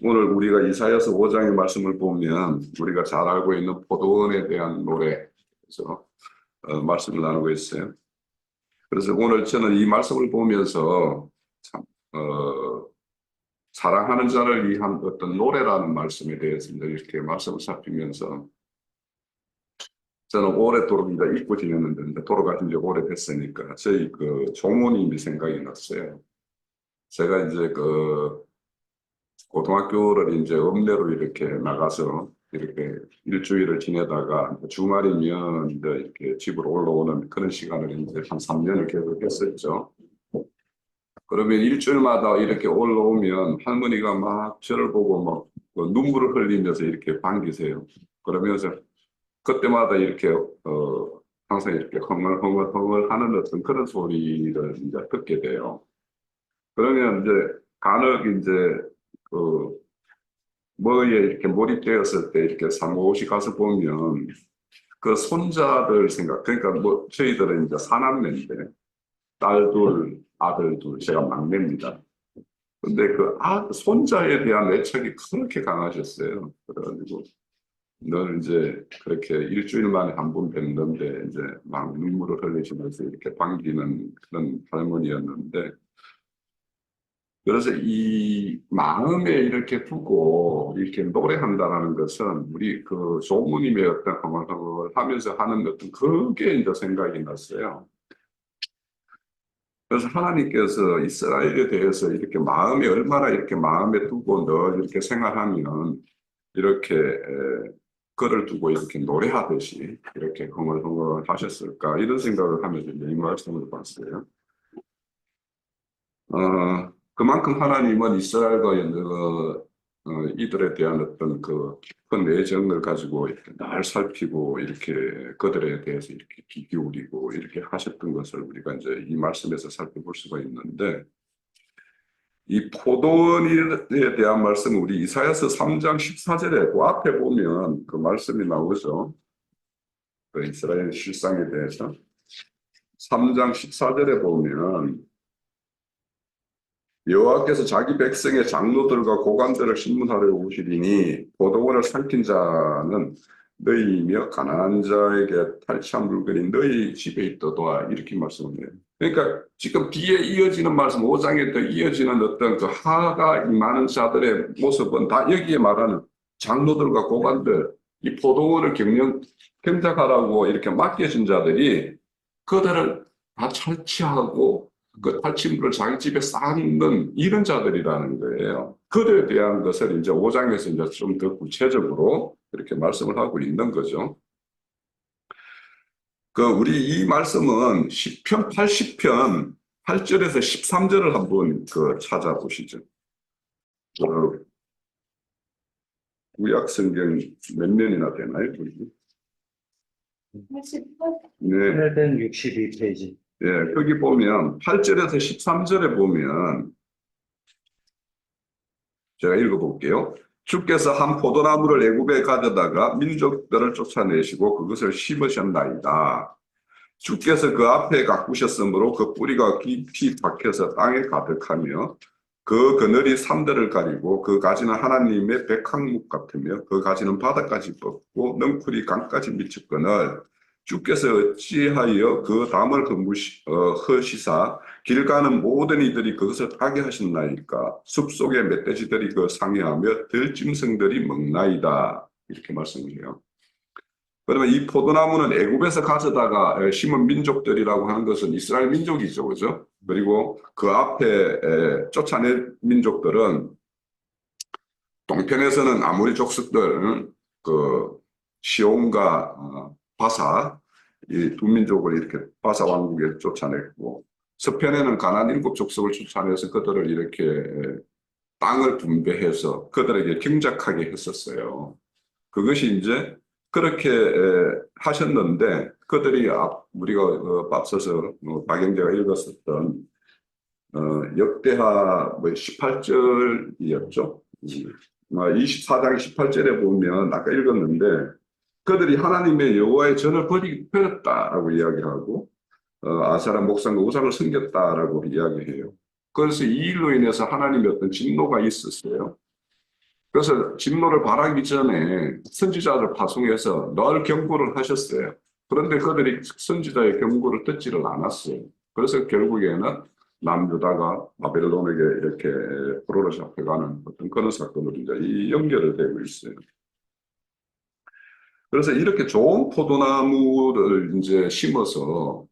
오늘 우리가 이사야서 5장의 말씀을 보면 우리가 잘 알고 있는 포도원에 대한 노래에서 말씀을 나누고 있어요. 그래서 오늘 저는 이 말씀을 보면서 참, 사랑하는 자를 위한 어떤 노래라는 말씀에 대해서 이제 이렇게 말씀을 살피면서 저는 오랫도록 이제 잊고 지냈는데 이제 돌아가신 지 오래됐으니까 저희 그 조모님이 생각이 났어요. 제가 이제 고등학교를 이제 읍내로 이렇게 나가서 이렇게 일주일을 지내다가 주말이면 이제 이렇게 집으로 올라오는 그런 시간을 이제 한 3년을 계속 했었죠. 그러면 일주일마다 이렇게 올라오면 할머니가 막 저를 보고 막 눈물을 흘리면서 이렇게 반기세요. 그러면서 그때마다 이렇게 항상 이렇게 헝얼헝얼 하는 어떤 그런 소리를 이제 듣게 돼요. 그러면 이제 간혹 이제 그 뭐에 이렇게 몰입되었을 때 이렇게 사무실 가서 보면 그 손자들 생각, 그러니까 뭐 저희들은 이제 사남매인데 딸 둘, 아들 둘, 제가 막내입니다. 근데 손자에 대한 애착이 그렇게 강하셨어요. 그래가지고 늘 이제 그렇게 일주일 만에 한 번 뵙는데 이제 막 눈물을 흘리시면서 이렇게 반기는 그런 할머니였는데 그래서 이 마음에 이렇게 두고 이렇게 노래한다는 것은 우리 그 조모님의 어떤 흥얼흥얼 하면서 하는 어떤 그게 이제 생각이 났어요. 그래서 하나님께서 이스라엘에 대해서 이렇게 마음에 얼마나 이렇게 마음에 두고 늘 이렇게 생활하면 이렇게 그를 두고 이렇게 노래하듯이 이렇게 흥얼흥얼 하셨을까 이런 생각을 하면서 이제 이 말씀을 봤어요. 그만큼 하나님은 이스라엘과 이들에 대한 어떤 그 깊은 내정을 가지고 이렇게 날 살피고 이렇게 그들에 대해서 이렇게 귀 기울이고 이렇게 하셨던 것을 우리가 이제 이 말씀에서 살펴볼 수가 있는데 이 포도원에 대한 말씀 우리 이사야서 3장 14절에 그 앞에 보면 그 말씀이 나오죠. 그 이스라엘 실상에 대해서 3장 14절에 보면 여호와께서 자기 백성의 장로들과 고관들을 신문하러 오시리니 포도원을 삼킨 자는 너희이며 가난한 자에게 탈취한 물건이 너희 집에 있도다 이렇게 말씀을 해요. 그러니까 지금 뒤에 이어지는 말씀 5장에 더 이어지는 어떤 그 하가 많은 자들의 모습은 다 여기에 말하는 장로들과 고관들 이 포도원을 경작하라고 이렇게 맡겨진 자들이 그들을 다 탈취하고 그 탈취물을 자기 집에 쌓는 이런 자들이라는 거예요. 그들에 대한 것을 이제 5장에서 이제 좀 더 구체적으로 이렇게 말씀을 하고 있는 거죠. 우리 이 말씀은 시편 80편 8절에서 13절을 한번 찾아보시죠. 구약 성경 몇 년이나 되나요? 88? 네. 862페이지. 예, 거기 보면 8절에서 13절에 보면 제가 읽어볼게요. 주께서 한 포도나무를 애굽에 가져다가 민족들을 쫓아내시고 그것을 심으셨나이다. 주께서 그 앞에 가꾸셨으므로 그 뿌리가 깊이 박혀서 땅에 가득하며 그 그늘이 산들을 가리고 그 가지는 하나님의 백항목 같으며 그 가지는 바다까지 뻗고 넝쿨이 강까지 미쳤거늘 주께서 어찌하여 그 담을 허시사 길 가는 모든 이들이 그것을 타게 하셨나이까 숲속의 멧돼지들이 그 상해하며 들짐승들이 먹나이다 이렇게 말씀을 해요. 그러면 이 포도나무는 애굽에서 가져다가 심은 민족들이라고 하는 것은 이스라엘 민족이죠, 그죠? 그리고 그 앞에 쫓아낸 민족들은 동편에서는 아모리 족속들, 시온과 바사 이 두 민족을 이렇게 바사 왕국에 쫓아냈고 서편에는 가나안 7족속을 쫓아내서 그들을 이렇게 땅을 분배해서 그들에게 경작하게 했었어요. 그것이 이제 그렇게 하셨는데 그들이 우리가 앞서서 박영재가 읽었었던 역대하 18절이었죠. 24장 18절에 보면 아까 읽었는데 그들이 하나님의 여호와의 전을 버렸다라고 이야기하고 아사라 목상과 우상을 섬겼다라고 이야기해요. 그래서 이 일로 인해서 하나님의 어떤 진노가 있었어요. 그래서 진노를 바라기 전에 선지자를 파송해서 늘 경고를 하셨어요. 그런데 그들이 선지자의 경고를 듣지를 않았어요. 그래서 결국에는 남유다가 바벨론에게 이렇게 포로로 잡혀가는 어떤 그런 사건으로 이제 이 연결을 되고 있어요. 그래서 이렇게 좋은 포도나무를 이제 심어서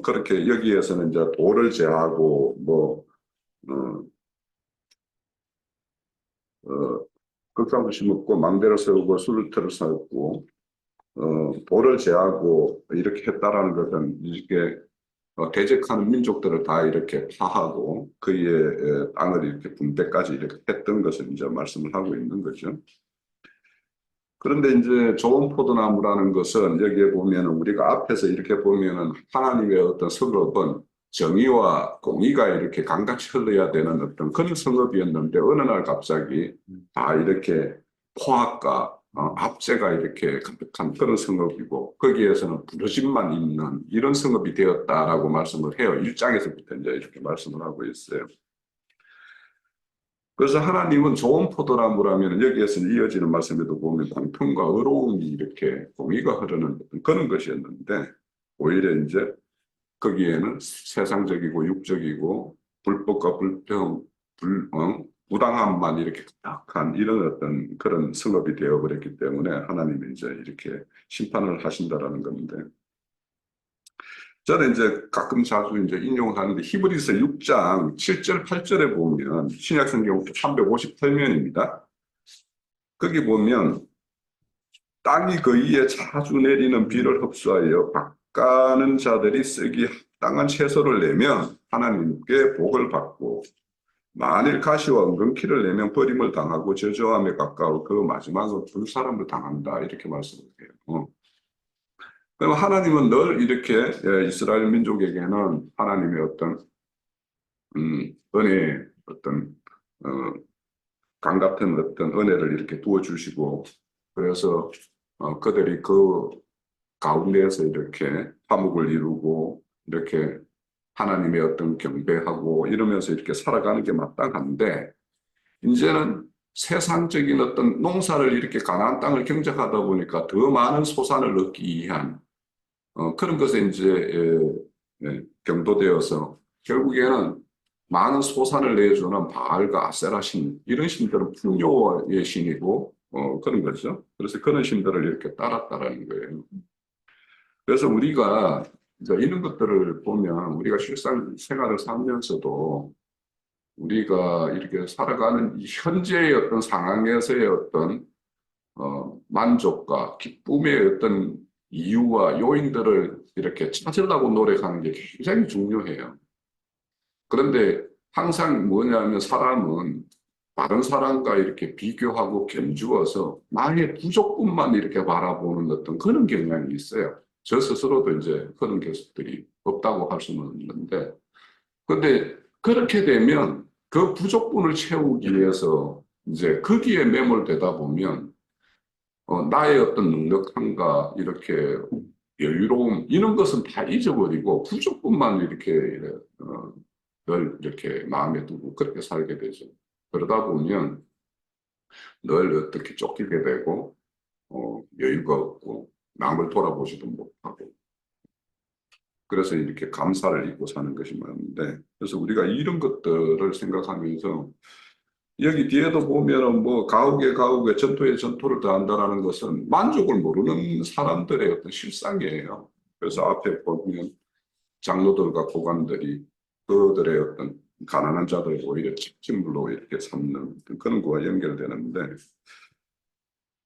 그렇게 여기에서는 이제 돌을 제하고 뭐 극상도 심었고 망대를 세우고 수르트를 세웠고 돌을 제하고 이렇게 했다라는 것은 이렇게 대적하는 민족들을 다 이렇게 파하고 그의 땅을 이렇게 분배까지 이렇게 했던 것을 이제 말씀을 하고 있는 거죠. 그런데 이제 좋은 포도나무라는 것은 여기에 보면 우리가 앞에서 이렇게 보면은 하나님의 어떤 성읍은 정의와 공의가 이렇게 강같이 흘러야 되는 어떤 그런 성읍이었는데 어느 날 갑자기 다 이렇게 포악과 압제가 이렇게 가득한 그런 성읍이고 거기에서는 부르짐만 있는 이런 성읍이 되었다라고 말씀을 해요. 1장에서부터 이제 이렇게 말씀을 하고 있어요. 그래서 하나님은 좋은 포도나무라면 여기에서 이어지는 말씀에도 보면 공평과 의로움이 이렇게 공의가 흐르는 그런 것이었는데 오히려 이제 거기에는 세상적이고 육적이고 불법과 부당함만 이렇게 가득한 이런 어떤 그런 성업이 되어버렸기 때문에 하나님이 이제 이렇게 심판을 하신다라는 건데 저는 이제 가끔 자주 이제 인용하는데 히브리서 6장 7절, 8절에 보면 신약성경 358면입니다. 거기 보면 땅이 그 위에 자주 내리는 비를 흡수하여 밭가는 자들이 쓰기 합당한 채소를 내면 하나님께 복을 받고 만일 가시와 은근키를 내면 버림을 당하고 저주함에 가까워 그 마지막으로 불사람을 당한다 이렇게 말씀을 해요. 그럼 하나님은 늘 이렇게 이스라엘 민족에게는 하나님의 어떤 은혜, 어떤 강 같은 어떤 은혜를 이렇게 두어 주시고 그래서 그들이 그 가운데에서 이렇게 화목을 이루고 이렇게 하나님의 어떤 경배하고 이러면서 이렇게 살아가는 게 마땅한데 이제는 세상적인 어떤 농사를 이렇게 가나안 땅을 경작하다 보니까 더 많은 소산을 얻기 위한 그런 것에 이제 경도되어서 결국에는 많은 소산을 내주는 바알과 아세라 신 이런 신들은 풍요의 신이고 그런 거죠. 그래서 그런 신들을 이렇게 따랐다라는 거예요. 그래서 우리가 이제 이런 것들을 보면 우리가 실상 생활을 살면서도 우리가 이렇게 살아가는 이 현재의 어떤 상황에서의 어떤 만족과 기쁨의 어떤 이유와 요인들을 이렇게 찾으려고 노력하는 게 굉장히 중요해요. 그런데 항상 뭐냐면 사람은 다른 사람과 이렇게 비교하고 견주어서 나의 부족분만 이렇게 바라보는 어떤 그런 경향이 있어요. 저 스스로도 이제 그런 것들이 없다고 할 수는 없는데, 근데 그렇게 되면 그 부족분을 채우기 위해서 이제 거기에 매몰되다 보면 나의 어떤 능력함과 이렇게 여유로움 이런 것은 다 잊어버리고 부족분만 이렇게 늘 이렇게 마음에 두고 그렇게 살게 되죠. 그러다 보면 늘 어떻게 쫓기게 되고 여유가 없고 남을 돌아보지도 못하고 그래서 이렇게 감사를 잊고 사는 것이 많은데 그래서 우리가 이런 것들을 생각하면서 여기 뒤에도 보면은 뭐 가옥에 전토에 전토를 더한다라는 것은 만족을 모르는 사람들의 어떤 실상이에요. 그래서 앞에 보면 장로들과 고관들이 그들의 어떤 가난한 자들을 오히려 집진물로 이렇게 삼는 그런 거와 연결되는데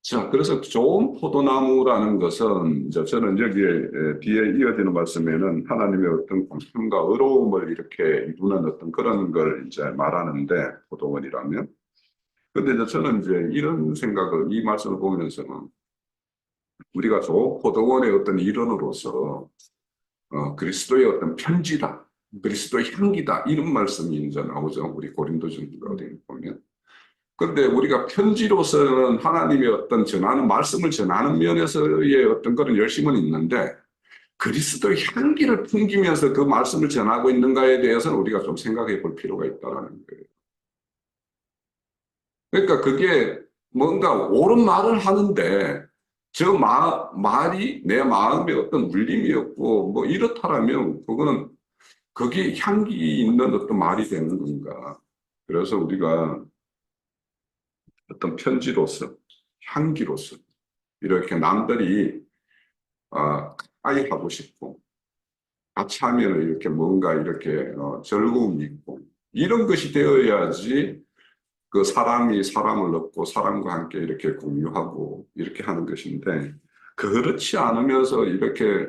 자, 그래서 좋은 포도나무라는 것은 이제 저는 여기에 뒤에 이어지는 말씀에는 하나님의 어떤 공평과 의로움을 이렇게 이루는 어떤 그런 걸 이제 말하는데 포도원이라면 근데 이제 저는 이제 이런 생각을 이 말씀을 보면서는 우리가 좋은 포도원의 어떤 일원으로서 그리스도의 어떤 편지다. 그리스도의 향기다. 이런 말씀이 이제 나오죠. 우리 고린도전서 보면. 그런데 우리가 편지로서는 하나님의 어떤 전하는 말씀을 전하는 면에서의 어떤 그런 열심은 있는데 그리스도의 향기를 풍기면서 그 말씀을 전하고 있는가에 대해서는 우리가 좀 생각해 볼 필요가 있다는 거예요. 그러니까 그게 뭔가 옳은 말을 하는데 저 말이 내 마음에 어떤 울림이었고 뭐 이렇다라면 그거는 그게 향기 있는 어떤 말이 되는 건가. 그래서 우리가 어떤 편지로서 향기로서 이렇게 남들이 가까이 하고 싶고 같이 하면 이렇게 뭔가 이렇게 즐거움이 있고 이런 것이 되어야지 그 사람이 사람을 얻고 사람과 함께 이렇게 공유하고 이렇게 하는 것인데 그렇지 않으면서 이렇게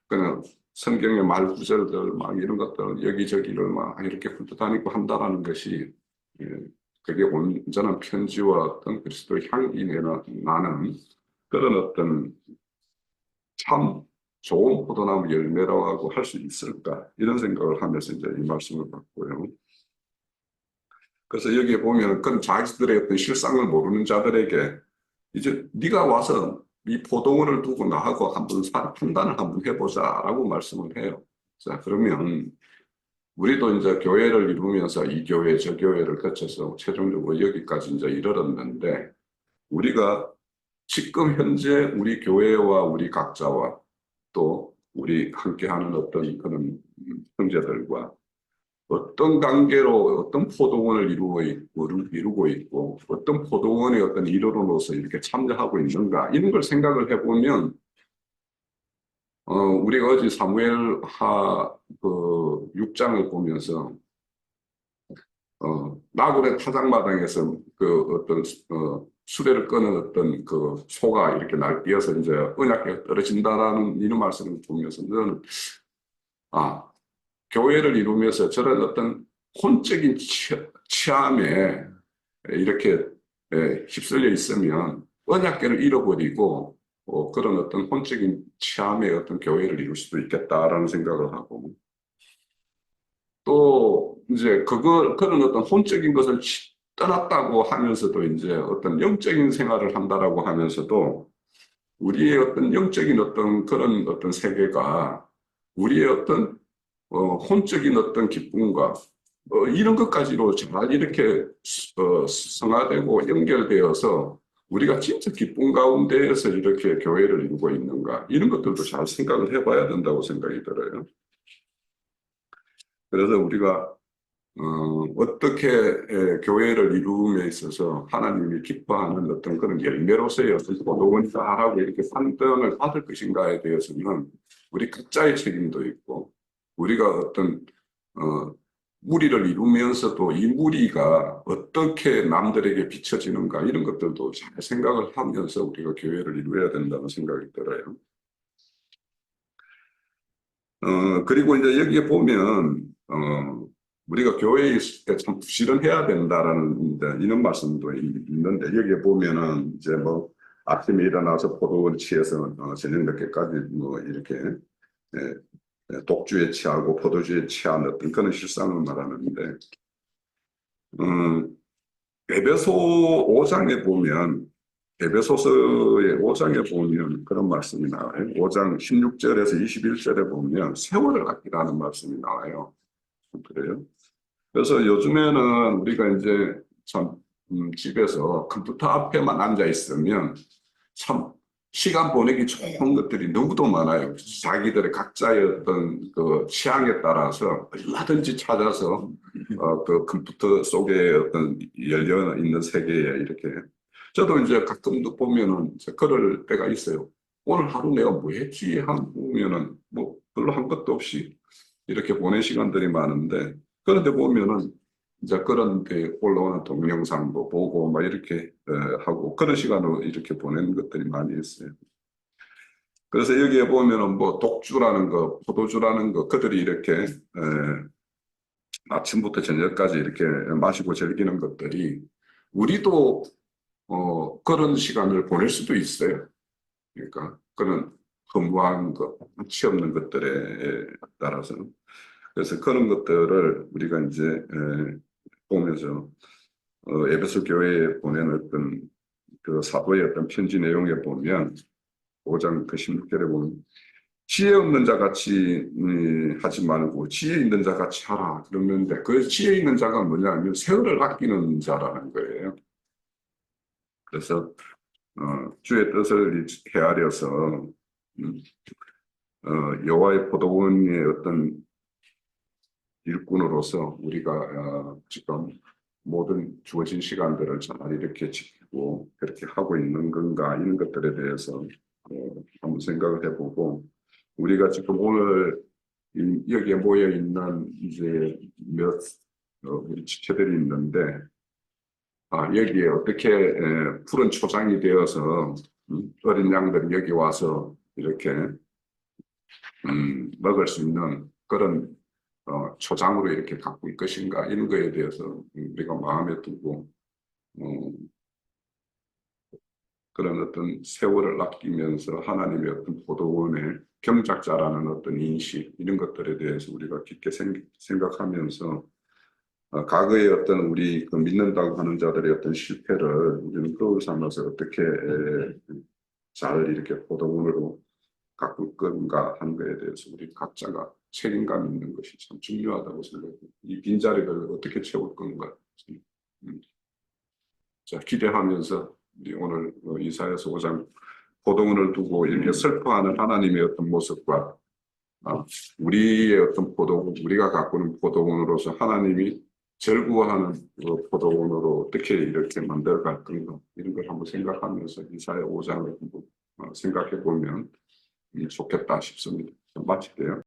그냥 성경의 말구절들 막 이런 것들 여기저기를 막 이렇게 훑어다니고 한다라는 것이 예, 그게 온전한 편지와 어떤 그리스도의 향기 나는 그런 어떤 참 좋은 포도나무 열매라고 할 수 있을까 이런 생각을 하면서 이제 이 말씀을 받고요. 그래서 여기에 보면 그런 자기들의 어떤 실상을 모르는 자들에게 이제 네가 와서 이 포도원을 두고 나하고 한번 판단을 한번 해보자라고 말씀을 해요. 자, 그러면 우리도 이제 교회를 이루면서 이 교회, 저 교회를 거쳐서 최종적으로 여기까지 이제 이르렀는데 우리가 지금 현재 우리 교회와 우리 각자와 또 우리 함께하는 어떤 그런 형제들과 어떤 관계로 어떤 포도원을 이루고 있고 어떤 포도원의 어떤 일원으로서 이렇게 참여하고 있는가 이런 걸 생각을 해보면 우리가 어제 사무엘하 그 6장을 보면서 나굴의 타작마당에서 그 어떤 수레를 끄는 어떤 그 소가 이렇게 날뛰어서 이제 언약궤가 떨어진다라는 이런 말씀을 보면서 저는 교회를 이루면서 저런 어떤 혼적인 취함에 이렇게 휩쓸려 있으면 언약궤를 잃어버리고 그런 어떤 혼적인 취함의 어떤 교회를 이룰 수도 있겠다라는 생각을 하고 또 이제 그런 어떤 혼적인 것을 떠났다고 하면서도 이제 어떤 영적인 생활을 한다라고 하면서도 우리의 어떤 영적인 어떤 그런 어떤 세계가 우리의 어떤 혼적인 어떤 기쁨과 이런 것까지로 잘 이렇게 성화되고 연결되어서 우리가 진짜 기쁨 가운데에서 이렇게 교회를 이루고 있는가 이런 것들도 잘 생각을 해봐야 된다고 생각이 들어요. 그래서 우리가 어떻게 교회를 이루음에 있어서 하나님이 기뻐하는 어떤 그런 열매로서의 어떤 포도원이다라고 이렇게 판단을 받을 것인가에 대해서는 우리 각자의 책임도 있고 우리가 어떤 무리를 이루면서도 이 무리가 어떻게 남들에게 비춰지는가 이런 것들도 잘 생각을 하면서 우리가 교회를 이루어야 된다는 생각이 들어요. 그리고 이제 여기에 보면, 우리가 교회에 있을 때 참 부지런해야 된다라는 이런 말씀도 있는데, 여기에 보면은 이제 뭐 아침에 일어나서 포도를 취해서 저녁 늦게까지 뭐 이렇게 독주에 취하고 포도주에 취한 어떤 그런 실상을 말하는데, 음, 에베소 5장에 보면 에베소서의 5장에 보면 그런 말씀이 나와요. 5장 16절에서 21절에 보면 세월을 아끼라는 말씀이 나와요. 그래요. 그래서 요즘에는 우리가 이제 참 집에서 컴퓨터 앞에만 앉아 있으면 참 시간 보내기 좋은 것들이 너무도 많아요. 자기들의 각자의 어떤 그 취향에 따라서 얼마든지 찾아서 그 컴퓨터 속에 어떤 열려 있는 세계에 이렇게 저도 이제 가끔도 보면은 이제 그럴 때가 있어요. 오늘 하루 내가 뭐 했지? 한 보면은 뭐 별로 한 것도 없이 이렇게 보낸 시간들이 많은데 그런데 보면은 이제 그런 데 올라오는 동영상도 보고 막 이렇게 하고 그런 시간을 이렇게 보내는 것들이 많이 있어요. 그래서 여기에 보면은 뭐 독주라는 거, 포도주라는 거 그들이 이렇게 아침부터 저녁까지 이렇게 마시고 즐기는 것들이 우리도 그런 시간을 보낼 수도 있어요. 그러니까 그런 허무한 것, 가치 없는 것들에 따라서 그래서 그런 것들을 우리가 이제 보면서 에베소 교회에 보낸 어떤 그 사도의 어떤 편지 내용에 보면 5장 그 16절에 보면 지혜 없는 자 같이 하지 말고 지혜 있는 자 같이 하라. 그러는데 그 지혜 있는 자가 뭐냐면 세월을 아끼는 자라는 거예요. 그래서 주의 뜻을 헤아려서 음, 여호와의 포도원의 어떤 일꾼으로서 우리가 지금 모든 주어진 시간들을 잘 이렇게 지키고 그렇게 하고 있는 건가 이런 것들에 대해서 한번 생각을 해보고 우리가 지금 오늘 여기에 모여 있는 이제 몇 우리 지체들이 있는데 여기에 어떻게 푸른 초장이 되어서 어린 양들이 여기 와서 이렇게 먹을 수 있는 그런 초장으로 이렇게 가꿀 것인가 이런 거에 대해서 우리가 마음에 두고 그런 어떤 세월을 아끼면서 하나님의 어떤 포도원의 경작자라는 어떤 인식 이런 것들에 대해서 우리가 깊게 생각하면서 과거의 어떤 우리 그 믿는다고 하는 자들의 어떤 실패를 우리는 거울 삼아서 어떻게 잘 이렇게 포도원으로 가꿀 건가 하는 것에 대해서 우리 각자가 책임감 있는 것이 참 중요하다고 생각해요. 이 빈자리를 어떻게 채울 건가. 자, 기대하면서 우리 오늘 이사야서 5장 포도원을 두고 이렇게 슬퍼하는 하나님의 어떤 모습과 우리의 어떤 포도원, 우리가 가꾸는 포도원으로서 하나님이 절구하는 그 포도원으로 어떻게 이렇게 만들어갈 건가 이런 걸 한번 생각하면서 이사야 5장을 한번 생각해 보면 좋겠다 싶습니다. 마칠게요.